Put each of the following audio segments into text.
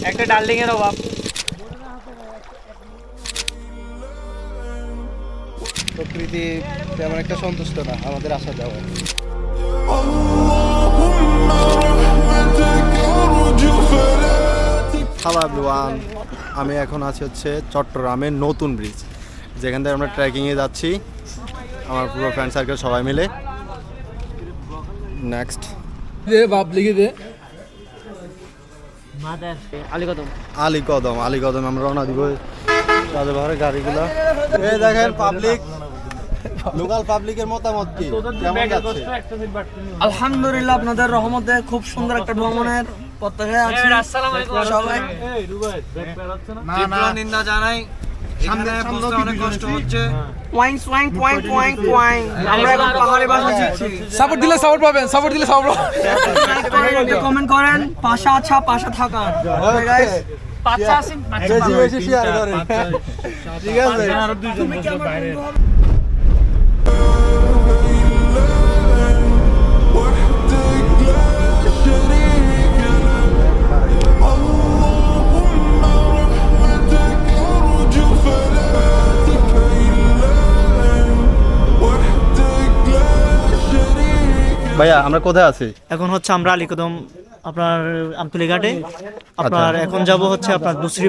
একটা ডার্লিং এর অভাব। প্রকৃতি তেমন একটা সন্তুষ্ট না আমাদের আসা যাওয়া। হ্যালো এভরিওয়ান, আমি এখন আছি হচ্ছে চট্টগ্রামের নতুন ব্রিজ, যেখান থেকে আমরা ট্রেকিংয়ে যাচ্ছি আমার পুরো ফ্রেন্ড সার্কেল সবাই মিলে। নেক্সট আলীকদম আমরা রওনা দিব। রাজাবাহারের গাড়িগুলো এই দেখেন, পাবলিক লোকাল পাবলিকের মতামত কি কেমন যাচ্ছে? আলহামদুলিল্লাহ, আপনাদের রহমতে খুব সুন্দর একটা ভ্রমণের প্রত্যাশায় আছি। আসসালামু আলাইকুম সবাই নিন্দা জানাই, সামনে বুঝতে অনেক কষ্ট হচ্ছে। ওয়াইং সোয়াইং পয়েং পয়েং পয়েং, আমরা এখন পাহাড়ি ভাষা শিখছি। সাপোর্ট দিলে সাপোর্ট পাবেন, সাপোর্ট দিলে সাপোর্ট কমেন্ট করেন, পাশা আচ্ছা পাশা থাকা। গাইস পাঁচটা আছেন, বেশি বেশি শেয়ার করেন, ঠিক আছে? ভাইয়া আমরা কোথায় আছি? এখন হচ্ছে আমরা আলীকদম আপনার আমতলী ঘাটে। আপনার এখন যাব হচ্ছে আপনার দুসরি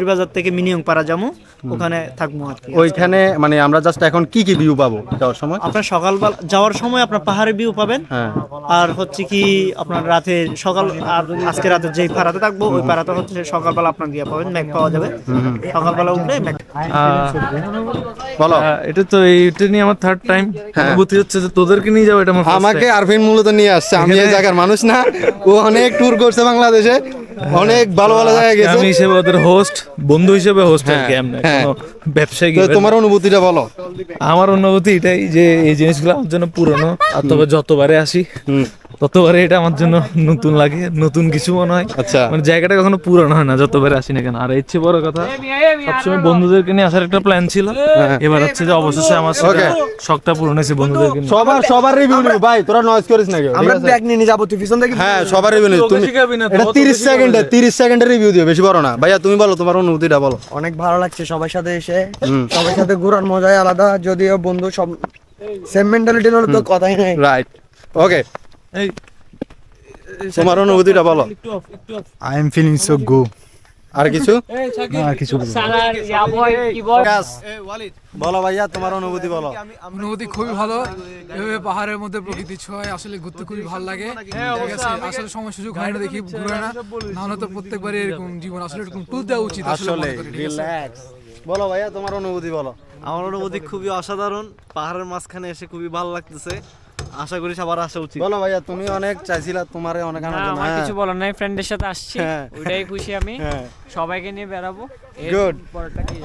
বাজার থেকে মিনিয়ং পাড়া যাবো, ওখানে থাকবো আর কি। ওইখানে মানে আমরা জাস্ট এখন কি কি ভিউ পাবো যাওয়ার সময়? আপনার সকালবেলা যাওয়ার সময় আপনার পাহাড়ের ভিউ পাবেন, হ্যাঁ। আর হচ্ছে কি আপনার রাতে সকাল আর আজকে রাতে যেই পাড়াতে থাকবো ওই পাড়াতে হচ্ছে সকালবেলা আপনার দিয়ে পাবেন, ম্যাগ পাওয়া যাবে। সকালবেলা উঠলে ম্যাগ। বলো। এটা তো এইটা নিয়ে আমার থার্ড টাইম অনুভূতি হচ্ছে যে তোদেরকে নিয়ে যাবো, এটা আমার আমাকে আরফিন মূলত নিয়ে আসছে, আমি এই জায়গার মানুষ না। ও অনেক ট্যুর করছে বাংলাদেশে, অনেক ভালো ভালো জায়গায় গেছে। আমি হিসেবে ওদের হোস্ট, বন্ধু হিসেবে হোস্ট আর কি, আমরা কোনো ব্যবসায়িক। তো তোমার অনুভূতিটা বলো। আমার অনুভূতি এটাই যে এই জিনিসগুলো আমার জন্য পুরনো, আর তবে যতবারে আসি ততবারে এটা আমার জন্য নতুন লাগে, নতুন কিছু মনে হয়। আচ্ছা। মানে জায়গাটা কখনো পুরনো হয় না যতবারে আসি না কেন। আর এর চেয়ে বড় কথা, সবসময় বন্ধুদেরকে নিয়ে আসার একটা প্ল্যান ছিল, এবার হচ্ছে যে অবশেষে আমার শখটা পূরণ হয়েছে বন্ধুদেরকে নিয়ে। সবার রিভিউ নিব ভাই, তোরা নয়েজ করিস না কেউ। আমরা ব্যাগ নিয়ে যাবো, তুই পিছন থেকে। হ্যাঁ, সবার রিভিউ নিব। তুমি এটা 30 সেকেন্ডের রিভিউ দিও, বেশি বড় না। ভাইয়া তুমি বলো, তোমার অনুভূতিটা বলো। অনেক ভালো লাগছে সবার সাথে এসে, সবার সাথে ঘোরার মজাই আলাদা। যদিও বন্ধু সব সেম মেন্টালিটি হলে তো কথাই নাই। রাইট, ওকে। তোমার অনুভূতিটা বলো। I am feeling so good. আর কিছু সালার ইয়া বয় কি বল। বলো ভাইয়া, তোমার অনুভূতি বলো। অনুভূতি খুবই ভালো, এভাবে পাহাড়ের মধ্যে প্রকৃতি ছোঁয়ায় আসলে ঘুরতে খুবই ভালো লাগে। ঠিক আছে, আসলে সময় সুযোগ হয় না, দেখি ঘুরে না, নাহলে তো প্রত্যেকবারই এরকম জীবন আসলে এরকম ট্যুর দেওয়া উচিত আসলে রিল্যাক্স। বলো ভাইয়া, তোমার অনুভূতি বলো। আমার অনুভূতি খুবই অসাধারণ, পাহাড়ের মাঝখানে এসে খুবই ভালো লাগতেছে, আশা করি সবার আসা উচিত। বলো ভাইয়া, তুমি অনেক চাইছিলা, তোমারে অনেক আনন্দ। আমার কিছু বলার নাই, ফ্রেন্ডের সাথে আসছি, ওইটাই খুশি আমি। সবাইকে নিয়ে বেরাবো। গুড।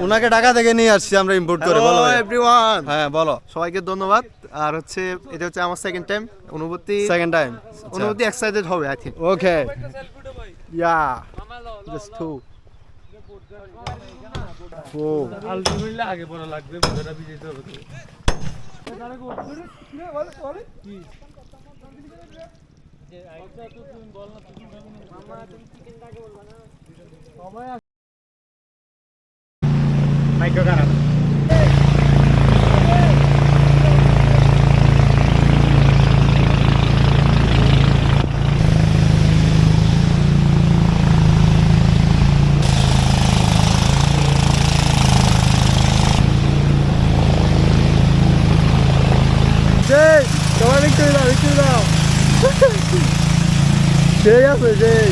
উনাকে ঢাকা থেকে নিয়ে আসছি আমরা ইম্পোর্ট করে। বলো এভরিওয়ান। হ্যাঁ বলো। সবাইকে ধন্যবাদ। আর হচ্ছে এটা হচ্ছে আমার সেকেন্ড টাইম, সেকেন্ড টাইম অনুভূতি এক্সাইটেড হবে I think. Okay, yeah just to ও আলটিমেটলি আগে পড়া লাগবে, মজাটা বিজয়িত হবে। সেই আছে সেই।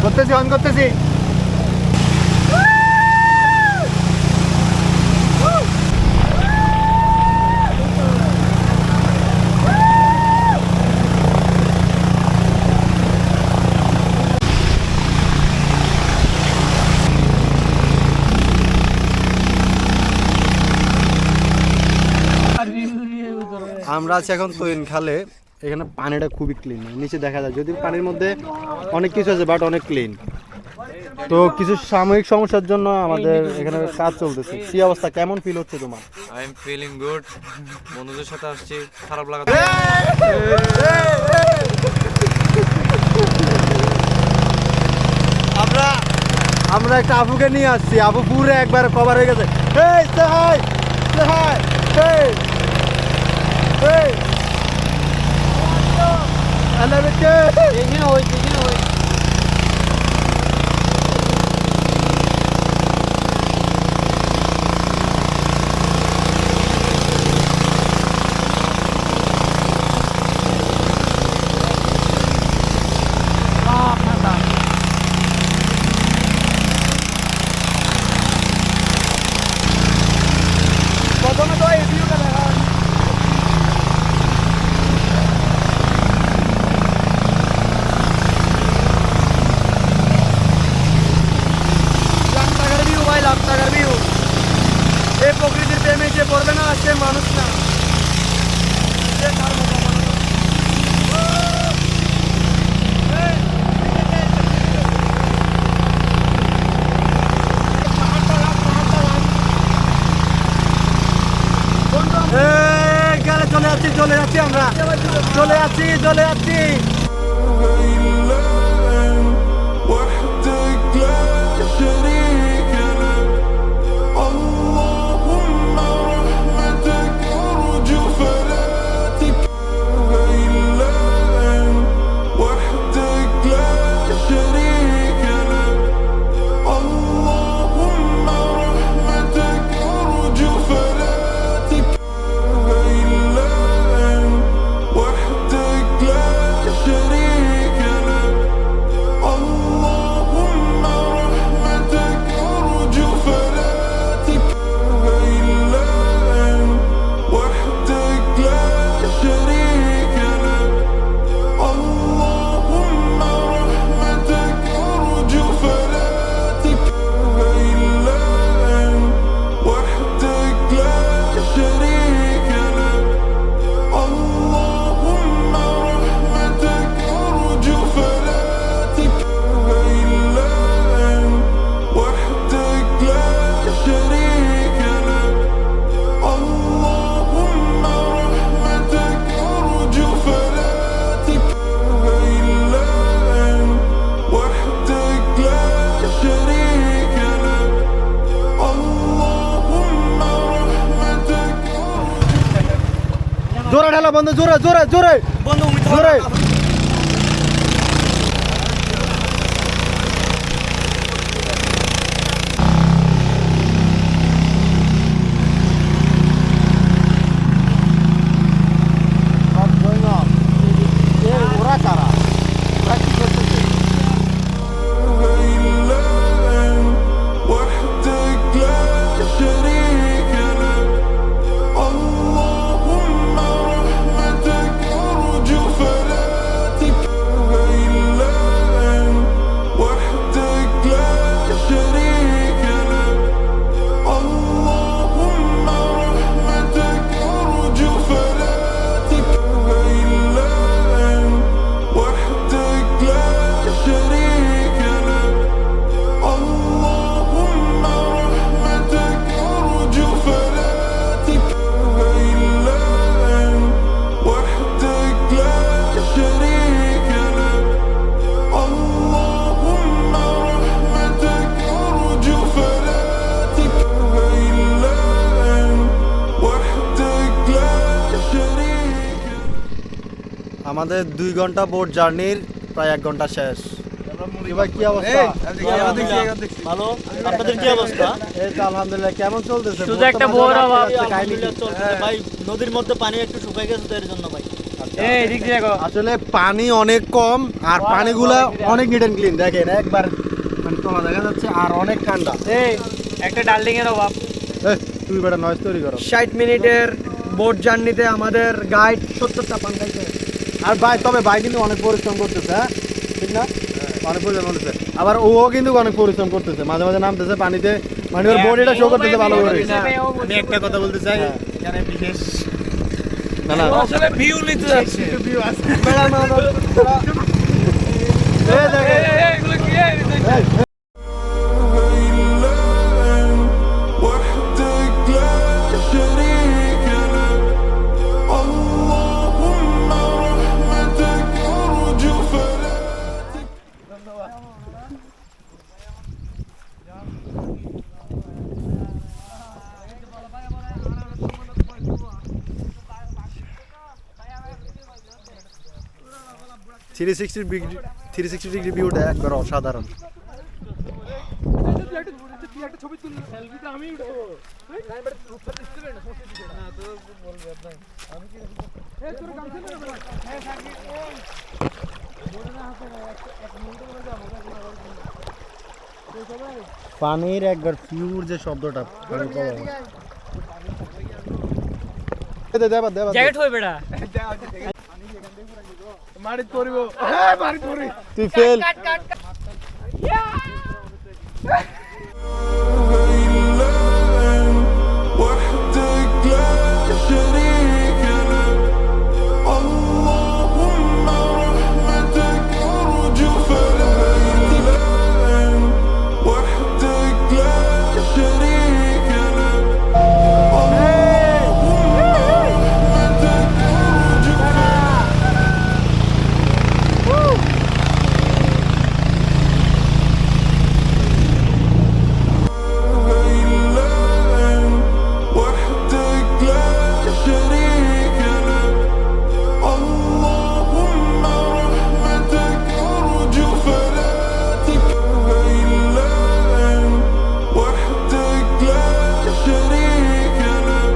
করতেছি, অন করতেছি। আমরা আছি এখন তৈন খালে। এখানে পানিটা খুবই ক্লিন, নিচে দেখা যায় যদি পানির মধ্যে অনেক কিছু আছে বাট অনেক ক্লিন। তো কিছু সাময়িক সমস্যার জন্য আমাদের এখানে কাজ চলতেছে। কি অবস্থা, কেমন ফিল হচ্ছে তোমার? I am feeling good. বন্ধুদের সাথে আসছি, খারাপ লাগা আমরা একটা আপুকে নিয়ে আসছি, আপু পুরো একবার কভার হয়ে গেছে। এই say hi, say hi, hey, hey. I love it, hey. এই প্রকৃতির প্রেমে যে পড়বে না সে মানুষ না। চলে যাচ্ছি আমরা, চলে যাচ্ছি। জোরে ঢালা বন্ধু, জোরে জোরে জোরে বন্ধু, জোরে। ওরা কারা, ওরা কি করতেছে? আমাদের 2 ঘন্টা বোট জার্নির প্রায় 1 ঘন্টা শেষ। এবার কি অবস্থা? ভালো, আপনাদের কি অবস্থা? এই তো আলহামদুলিল্লাহ। কেমন চলতেছে? শুধু একটা বোর অভাব। আলহামদুলিল্লাহ চলতেছে ভাই, নদীর মধ্যে পানি একটু শুকিয়ে গেছে তো এর জন্য ভাই। এই এদিক দিয়ে দেখো, আসলে পানি অনেক কম আর পানিগুলা অনেক নিট এন্ড ক্লিন। দেখেন একবার মানে তোলা দেখা যাচ্ছে আর অনেক ঠান্ডা। এই একটা ডাল্ডিং এর অভাব। তুই বেটা নয়েজ তৈরি করো। 60 মিনিটের বোট জার্নিতে আমাদের গাইড 70টা পান খাইছে। আর ভাই তবে ভাই কিন্তু অনেক পরিশ্রম করতেছে, হ্যাঁ ঠিক না? অনেক পরিশ্রম করতেছে। আবার ও কিন্তু অনেক পরিশ্রম করতেছে, মাঝে মাঝে নামতেছে পানিতে, মানে ওর বডিটা শো করতেছে ভালো করে। আমি আমি একটা কথা বলতে চাই, এখানে বিশেষ না না আসলে ভিউ নিতে যাচ্ছে এগুলো কি وحدك لا شريك لك اللهم رحمتك أرجو فلا থ্রি সিক্সটি ডিগ্রি ভিউটা একবার অসাধারণ। পানির একবার পিওর যে শব্দটা জ্যাকেট হয়ে বেটা তুই ফেল وحدك لا شريك لك اللهم رحمتك أرجو فلا إله وحدك لا شريك لك اللهم رحمتك أرجو فلا وحدك لا شريك لك اللهم رحمتك أرجو فلا إله إلا أنت وحدك لا شريك لك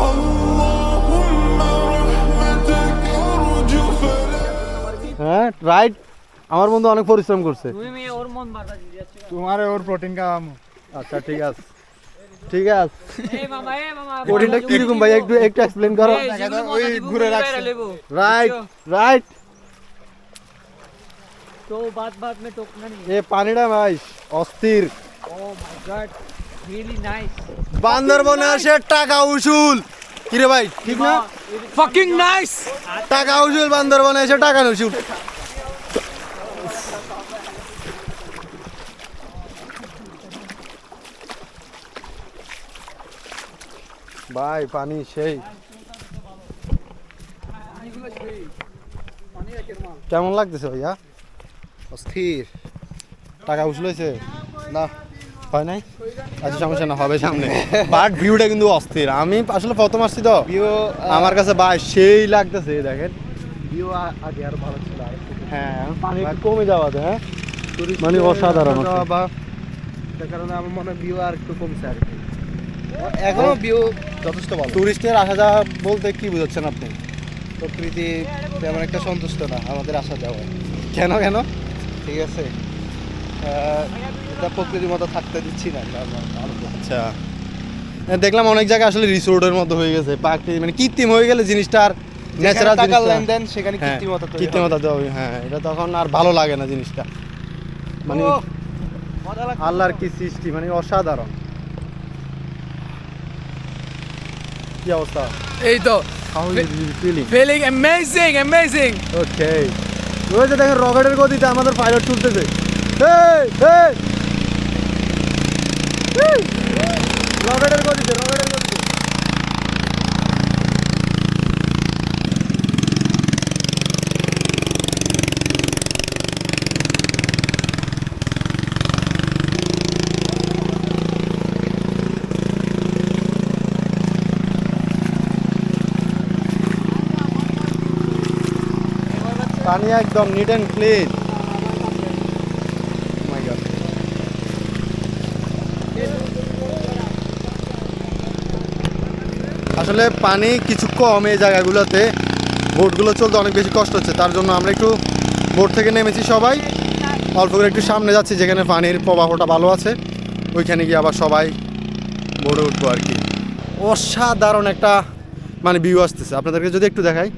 اللهم رحمتك أرجو فلا হ্যাঁ রাইট। আমার বন্ধু অনেক পরিশ্রম করছে। তুমি ওর মন বাধা দিয়ে যাচ্ছে तुम्हारे और प्रोटीन का हम আচ্ছা ঠিক আছে ঠিক আছে। এই মামা প্রোটিনটা কিরকম ভাই একটু এক্সপ্লেন করো। ওই ঘুরে রাখছে। Right right. तो बात में टोकना नहीं এ পানিটা ভাই অস্থির। Oh my god really nice বান্দরবনে আসে টাকা উসুল। কিরে ভাই ঠিক না? ফাকিং নাইস টাকা উসুল বান্দরবনে এসে টাকা উসুল। ভাই পানি সেই কেমন লাগতেছে ভাইয়া? অস্থির। টাকা উসুল হয়েছে না হয় নাই? আচ্ছা সমস্যা না হবে সামনে। বাট ভিউটা কিন্তু অস্থির। আমি আসলে প্রথম আসছি তো আমার কাছে ভাই সেই লাগতেছে দেখেন। ভিউ আগে আরো ভালো ছিল হ্যাঁ পানি একটু কমে যাওয়াতে হ্যাঁ মানে অসাধারণ। তার কারণে আমার মনে হয় ভিউ আর একটু কমছে আর কি এখনো ভিউ যথেষ্ট ভালো টুরিস্টের আসা যাওয়া বলতে কি বুঝাচ্ছেন আপনি? প্রকৃতি তেমন একটা সন্তুষ্ট না আমাদের আসা যাওয়া কেন কেন? ঠিক আছে এটা প্রকৃতির মতো থাকতে দিচ্ছি না আচ্ছা দেখলাম অনেক জায়গায় আসলে রিসোর্টের মতো হয়ে গেছে প্রাকৃতিক মানে কৃত্রিম হয়ে গেলে জিনিসটা আর ন্যাচারাল টাকার লেনদেন সেখানে কৃত্রিমতা তৈরি হয়। কৃত্রিমতা দেওয়া হবে হ্যাঁ এটা তখন আর ভালো লাগে না জিনিসটা মানে মজা লাগছে। আল্লাহর কি সৃষ্টি মানে অসাধারণ। কি অবস্থা? এই তো how is feeling? Feeling amazing okay ওই যে দেখেন রকেটের গতিতে আমাদের পাইলট ছুটতেছে। রকেটের গতিতে পানি একদম নিট অ্যান্ড ক্লিন। আসলে পানি কিছু কম এই জায়গাগুলোতে বোটগুলো চলতে অনেক বেশি কষ্ট হচ্ছে তার জন্য আমরা একটু বোট থেকে নেমেছি সবাই অল্প করে একটু সামনে যাচ্ছি যেখানে পানির প্রবাহটা ভালো আছে ওইখানে গিয়ে আবার সবাই বোটে উঠবো আর কি। অসাধারণ একটা মানে ভিউ আসতেছে আপনাদেরকে যদি একটু দেখাই।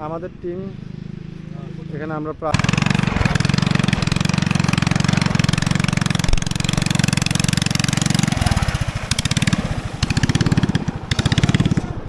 আমাদের টিম এখানে আমরা